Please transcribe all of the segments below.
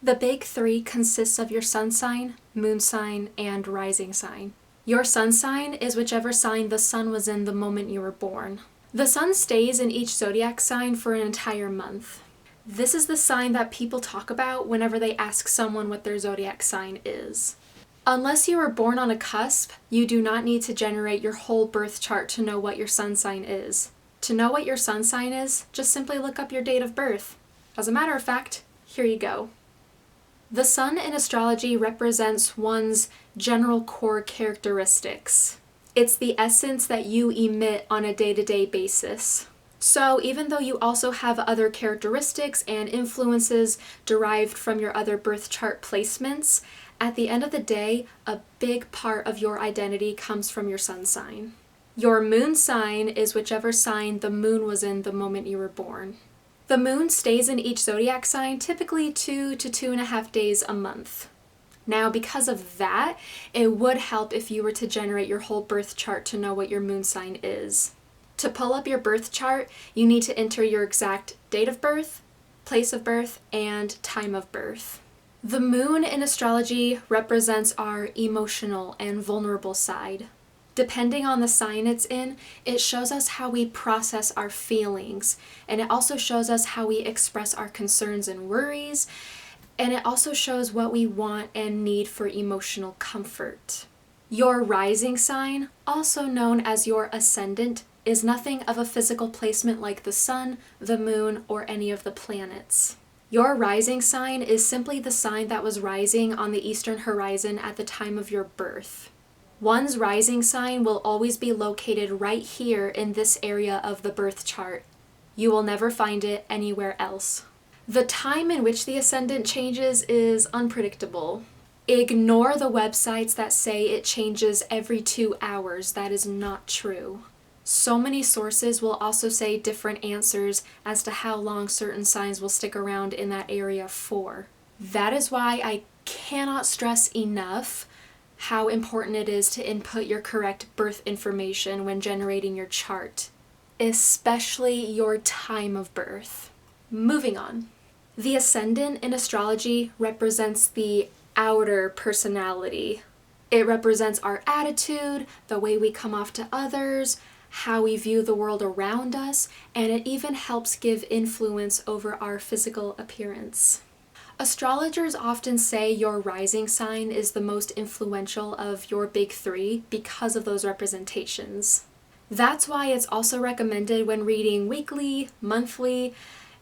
The big three consists of your sun sign, moon sign, and rising sign. Your sun sign is whichever sign the sun was in the moment you were born. The sun stays in each zodiac sign for an entire month. This is the sign that people talk about whenever they ask someone what their zodiac sign is. Unless you were born on a cusp, you do not need to generate your whole birth chart to know what your sun sign is. To know what your sun sign is, just simply look up your date of birth. As a matter of fact, here you go. The sun in astrology represents one's general core characteristics. It's the essence that you emit on a day-to-day basis. So even though you also have other characteristics and influences derived from your other birth chart placements, at the end of the day, a big part of your identity comes from your sun sign. Your moon sign is whichever sign the moon was in the moment you were born. The moon stays in each zodiac sign typically 2 to 2.5 days a month. Now, because of that, it would help if you were to generate your whole birth chart to know what your moon sign is. To pull up your birth chart, you need to enter your exact date of birth, place of birth, and time of birth. The moon in astrology represents our emotional and vulnerable side. Depending on the sign it's in, it shows us how we process our feelings, and it also shows us how we express our concerns and worries, and it also shows what we want and need for emotional comfort. Your rising sign, also known as your ascendant, is nothing of a physical placement like the sun, the moon, or any of the planets. Your rising sign is simply the sign that was rising on the eastern horizon at the time of your birth. One's rising sign will always be located right here in this area of the birth chart. You will never find it anywhere else. The time in which the ascendant changes is unpredictable. Ignore the websites that say it changes every 2 hours. That is not true. So many sources will also say different answers as to how long certain signs will stick around in that area for. That is why I cannot stress enough how important it is to input your correct birth information when generating your chart, especially your time of birth. Moving on. The ascendant in astrology represents the outer personality. It represents our attitude, the way we come off to others, how we view the world around us, and it even helps give influence over our physical appearance. Astrologers often say your rising sign is the most influential of your big three because of those representations. That's why it's also recommended when reading weekly, monthly,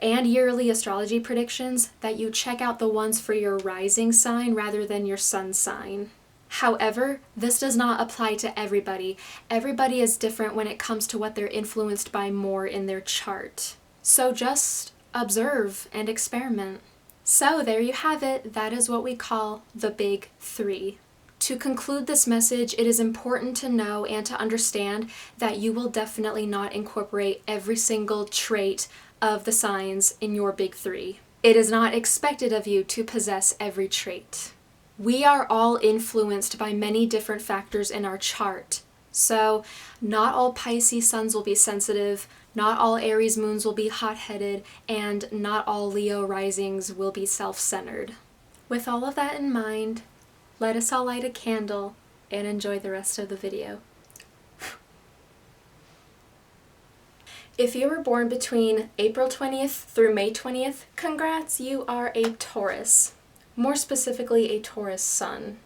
and yearly astrology predictions that you check out the ones for your rising sign rather than your sun sign. However, this does not apply to everybody. Everybody is different when it comes to what they're influenced by more in their chart. So just observe and experiment. So there you have it. That is what we call the big three. To conclude this message, it is important to know and to understand that you will definitely not incorporate every single trait of the signs in your big three. It is not expected of you to possess every trait. We are all influenced by many different factors in our chart. So not all Pisces suns will be sensitive, not all Aries moons will be hot-headed, and not all Leo risings will be self-centered. With all of that in mind, let us all light a candle and enjoy the rest of the video. If you were born between April 20th through May 20th, congrats, you are a Taurus. More specifically, a Taurus sun.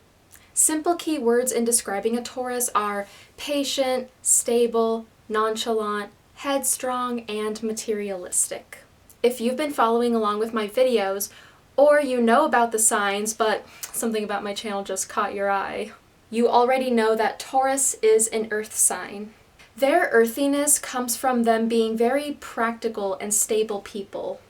Simple key words in describing a Taurus are patient, stable, nonchalant, headstrong, and materialistic. If you've been following along with my videos, or you know about the signs, but something about my channel just caught your eye, you already know that Taurus is an earth sign. Their earthiness comes from them being very practical and stable people.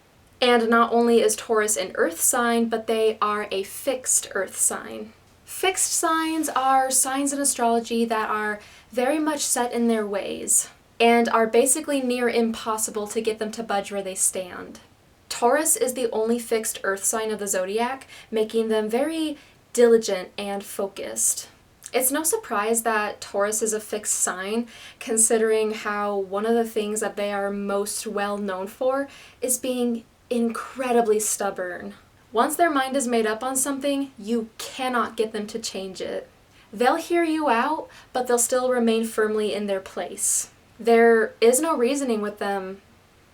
And not only is Taurus an earth sign, but they are a fixed earth sign. Fixed signs are signs in astrology that are very much set in their ways and are basically near impossible to get them to budge where they stand. Taurus is the only fixed earth sign of the zodiac, making them very diligent and focused. It's no surprise that Taurus is a fixed sign, considering how one of the things that they are most well known for is being incredibly stubborn. Once their mind is made up on something, you cannot get them to change it. They'll hear you out, but they'll still remain firmly in their place. There is no reasoning with them.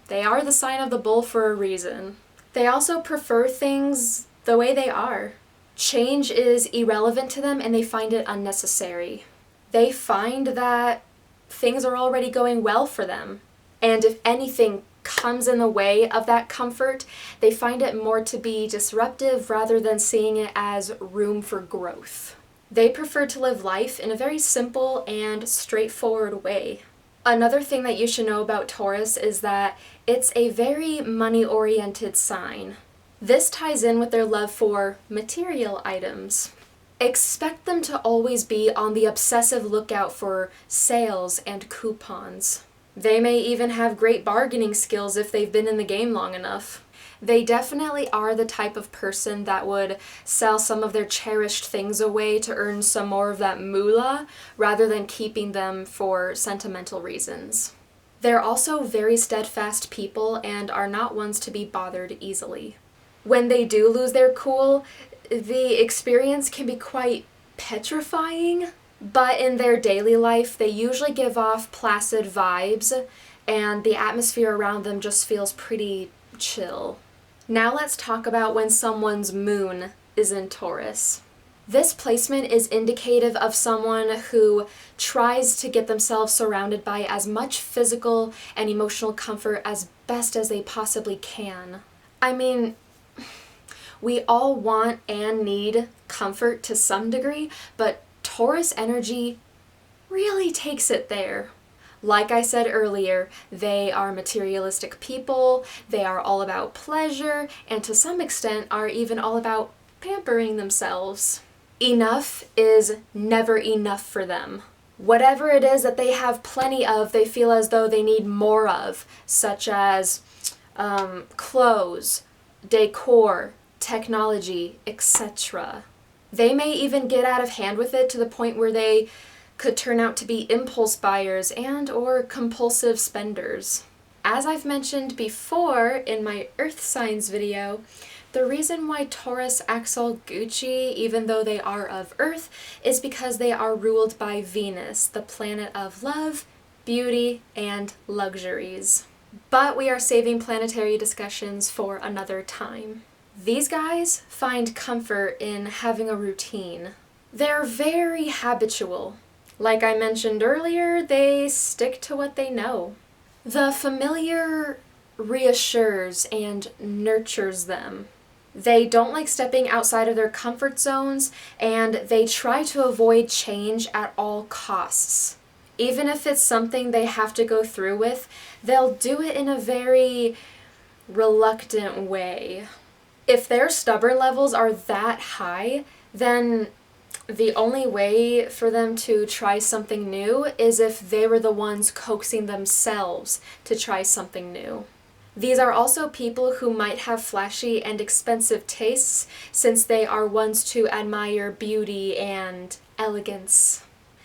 They are the sign of the bull for a reason. They also prefer things the way they are. Change is irrelevant to them and they find it unnecessary. They find that things are already going well for them. And if anything comes in the way of that comfort, they find it more to be disruptive rather than seeing it as room for growth. They prefer to live life in a very simple and straightforward way. Another thing that you should know about Taurus is that it's a very money-oriented sign. This ties in with their love for material items. Expect them to always be on the obsessive lookout for sales and coupons. They may even have great bargaining skills if they've been in the game long enough. They definitely are the type of person that would sell some of their cherished things away to earn some more of that moolah rather than keeping them for sentimental reasons. They're also very steadfast people and are not ones to be bothered easily. When they do lose their cool, the experience can be quite petrifying, but in their daily life they usually give off placid vibes and the atmosphere around them just feels pretty chill. Now let's talk about when someone's moon is in Taurus. This placement is indicative of someone who tries to get themselves surrounded by as much physical and emotional comfort as best as they possibly can. I mean, we all want and need comfort to some degree, but Taurus energy really takes it there. Like I said earlier, they are materialistic people, they are all about pleasure, and to some extent are even all about pampering themselves. Enough is never enough for them. Whatever it is that they have plenty of, they feel as though they need more of, such as clothes, decor, technology, etc. They may even get out of hand with it to the point where they could turn out to be impulse buyers and or compulsive spenders. As I've mentioned before in my Earth Signs video, the reason why Taurus acts all Gucci, even though they are of Earth, is because they are ruled by Venus, the planet of love, beauty, and luxuries. But we are saving planetary discussions for another time. These guys find comfort in having a routine. They're very habitual. Like I mentioned earlier, they stick to what they know. The familiar reassures and nurtures them. They don't like stepping outside of their comfort zones, and they try to avoid change at all costs. Even if it's something they have to go through with, they'll do it in a very reluctant way. If their stubborn levels are that high, then the only way for them to try something new is if they were the ones coaxing themselves to try something new. These are also people who might have flashy and expensive tastes, since they are ones to admire beauty and elegance.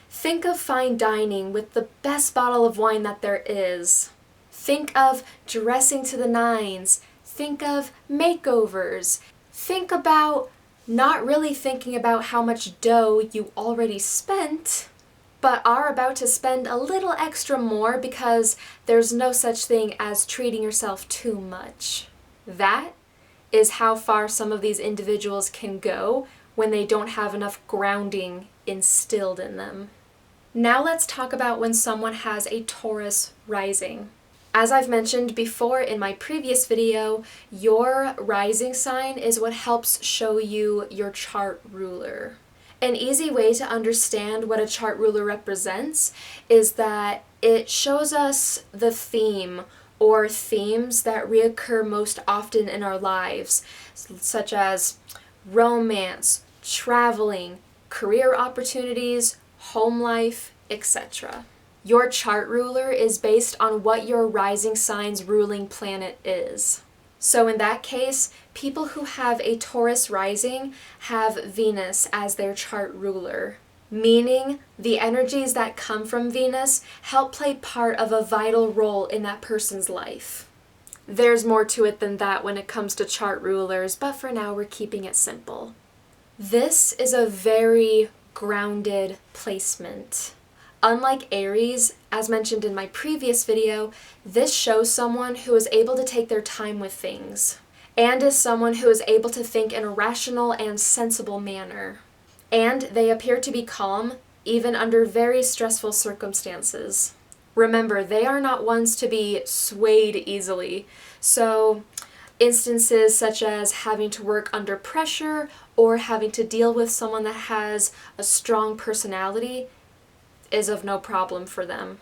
Think of fine dining with the best bottle of wine that there is. Think of dressing to the nines. Think of makeovers. Think about not really thinking about how much dough you already spent, but are about to spend a little extra more because there's no such thing as treating yourself too much. That is how far some of these individuals can go when they don't have enough grounding instilled in them. Now let's talk about when someone has a Taurus rising. As I've mentioned before in my previous video, your rising sign is what helps show you your chart ruler. An easy way to understand what a chart ruler represents is that it shows us the theme or themes that reoccur most often in our lives, such as romance, traveling, career opportunities, home life, etc. Your chart ruler is based on what your rising sign's ruling planet is. So in that case, people who have a Taurus rising have Venus as their chart ruler, meaning the energies that come from Venus help play part of a vital role in that person's life. There's more to it than that when it comes to chart rulers, but for now we're keeping it simple. This is a very grounded placement. Unlike Aries, as mentioned in my previous video, this shows someone who is able to take their time with things, and is someone who is able to think in a rational and sensible manner. And they appear to be calm, even under very stressful circumstances. Remember, they are not ones to be swayed easily, so instances such as having to work under pressure or having to deal with someone that has a strong personality is of no problem for them.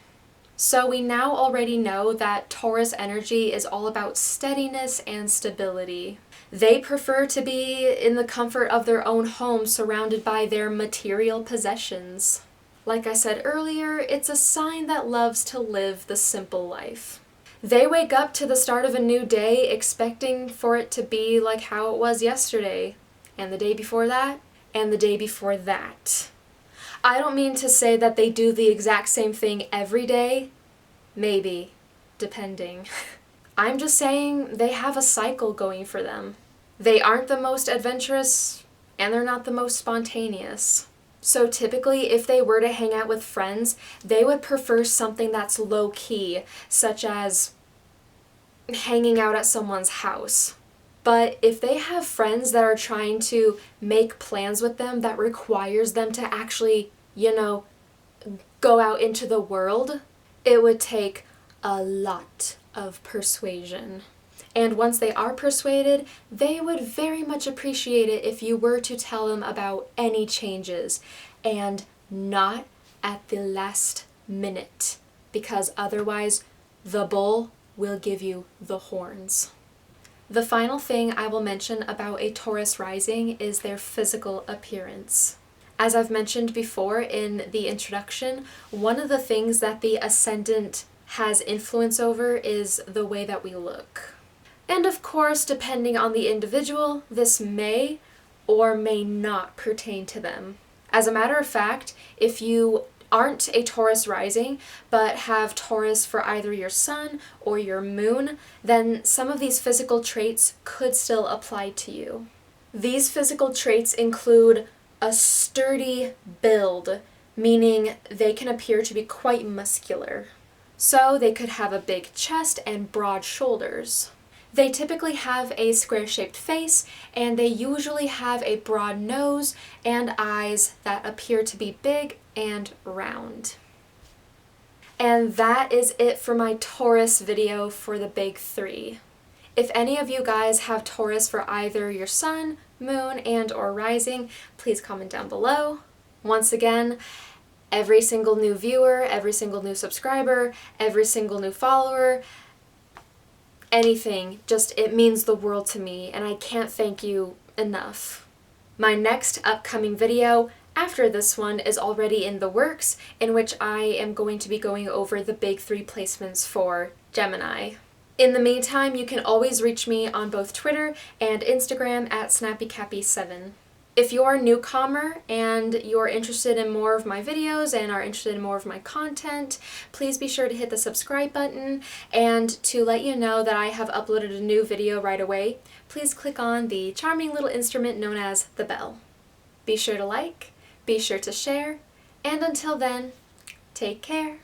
So we now already know that Taurus energy is all about steadiness and stability. They prefer to be in the comfort of their own home, surrounded by their material possessions. Like I said earlier, it's a sign that loves to live the simple life. They wake up to the start of a new day expecting for it to be like how it was yesterday, and the day before that, and the day before that. I don't mean to say that they do the exact same thing every day. Maybe, depending. I'm just saying they have a cycle going for them. They aren't the most adventurous, and they're not the most spontaneous. So typically, if they were to hang out with friends, they would prefer something that's low-key, such as hanging out at someone's house. But if they have friends that are trying to make plans with them that requires them to actually, go out into the world, it would take a lot of persuasion. And once they are persuaded, they would very much appreciate it if you were to tell them about any changes, and not at the last minute, because otherwise the bull will give you the horns. The final thing I will mention about a Taurus rising is their physical appearance. As I've mentioned before in the introduction, one of the things that the Ascendant has influence over is the way that we look. And of course, depending on the individual, this may or may not pertain to them. As a matter of fact, if you aren't a Taurus rising, but have Taurus for either your sun or your moon, then some of these physical traits could still apply to you. These physical traits include a sturdy build, meaning they can appear to be quite muscular. So they could have a big chest and broad shoulders. They typically have a square-shaped face, and they usually have a broad nose and eyes that appear to be big and round. And that is it for my Taurus video for the big three. If any of you guys have Taurus for either your sun, moon, and or rising, please comment down below. Once again, every single new viewer, every single new subscriber, every single new follower, anything, just it means the world to me, and I can't thank you enough. My next upcoming video after this one is already in the works, in which I am going to be going over the big three placements for Gemini. In the meantime, you can always reach me on both Twitter and Instagram at snappycappy7. If you're a newcomer and you're interested in more of my videos and are interested in more of my content, please be sure to hit the subscribe button, and to let you know that I have uploaded a new video right away, please click on the charming little instrument known as the bell. Be sure to like, be sure to share, and until then, take care.